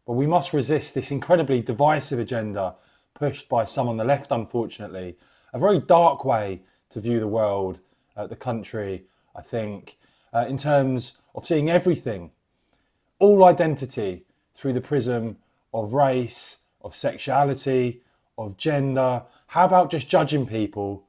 But we must resist this incredibly divisive agenda pushed by some on the left, unfortunately. A very dark way to view the world, the country, I think, in terms of seeing everything, all identity, through the prism of race, of sexuality, of gender. How about just judging people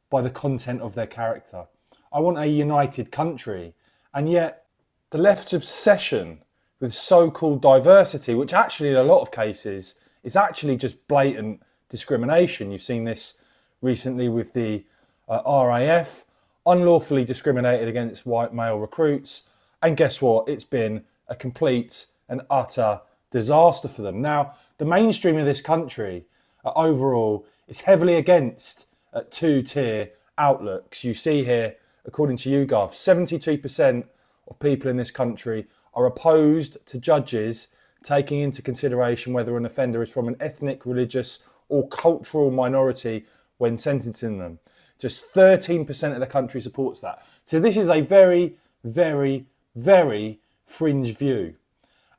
by the content of their character? I want a united country. And yet the left's obsession with so-called diversity, which actually in a lot of cases is actually just blatant discrimination. You've seen this recently with the RAF, unlawfully discriminated against white male recruits. And guess what? It's been a complete and utter disaster for them. Now, the mainstream of this country overall is heavily against two-tier outlooks. You see here, according to YouGov, 72% of people in this country are opposed to judges taking into consideration whether an offender is from an ethnic, religious or cultural minority when sentencing them. Just 13% of the country supports that. So this is a very, very, very fringe view.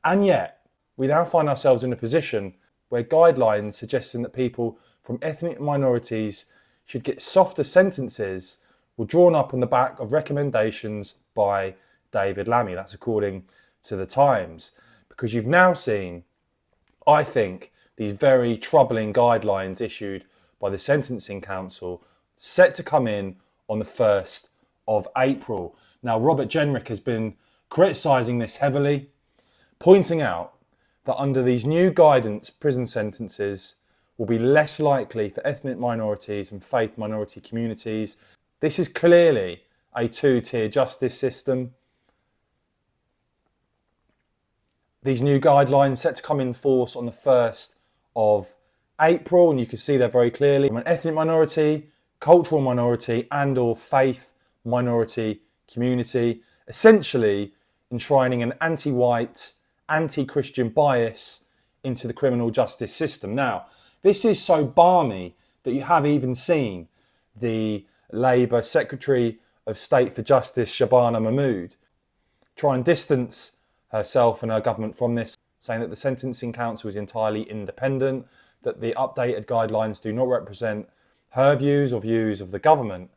And yet, we now find ourselves in a position where guidelines suggesting that people from ethnic minorities should get softer sentences were drawn up on the back of recommendations by David Lammy. That's according to the Times. Because you've now seen, I think, these very troubling guidelines issued by the Sentencing Council set to come in on the 1st of April. Now, Robert Jenrick has been criticising this heavily, pointing out that under these new guidance, prison sentences will be less likely for ethnic minorities and faith minority communities. This is clearly a two-tier justice system. These new guidelines set to come in force on the 1st of April, and you can see there very clearly from an ethnic minority, cultural minority and or faith minority community, essentially enshrining an anti-white, anti-Christian bias into the criminal justice system. Now, this is so balmy that you have even seen the Labour Secretary of State for Justice, Shabana Mahmood, try and distance herself and her government from this, saying that the Sentencing Council is entirely independent, that the updated guidelines do not represent her views or views of the government.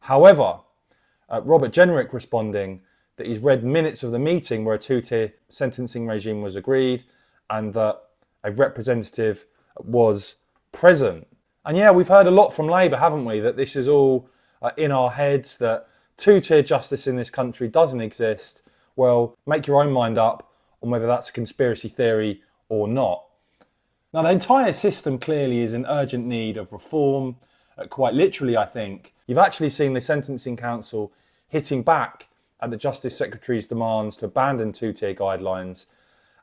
However, Robert Jenrick responding that he's read minutes of the meeting where a two-tier sentencing regime was agreed and that a representative was present. And yeah, we've heard a lot from Labour, haven't we, that this is all in our heads, that two-tier justice in this country doesn't exist. Well, make your own mind up on whether that's a conspiracy theory or not. Now, the entire system clearly is in urgent need of reform. Quite literally, I think. You've actually seen the Sentencing Council hitting back at the Justice Secretary's demands to abandon two-tier guidelines.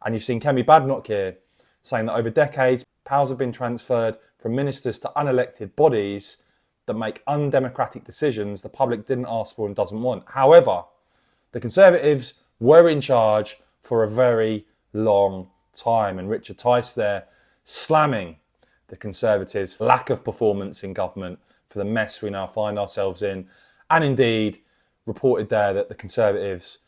And you've seen Kemi Badnoch here saying that over decades, powers have been transferred from ministers to unelected bodies that make undemocratic decisions the public didn't ask for and doesn't want. However, the Conservatives were in charge for a very long time. And Richard Tice there slamming the Conservatives' lack of performance in government for the mess we now find ourselves in. And indeed, reported there that the Conservatives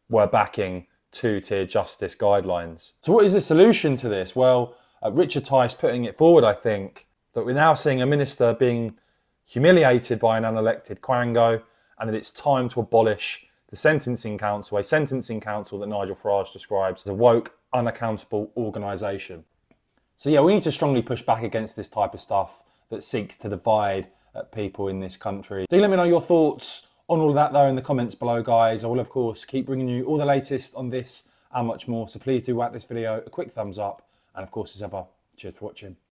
were backing two-tier justice guidelines. So what is the solution to this? Well, Richard Tice putting it forward, I think, that we're now seeing a minister being humiliated by an unelected quango and that it's time to abolish the Sentencing Council, a Sentencing Council that Nigel Farage describes as a woke, unaccountable organisation. So yeah, we need to strongly push back against this type of stuff that seeks to divide people in this country. Do let me know your thoughts on all of that though in the comments below, guys. I will of course keep bringing you all the latest on this and much more. So please do whack this video a quick thumbs up. And of course, as ever, cheers for watching.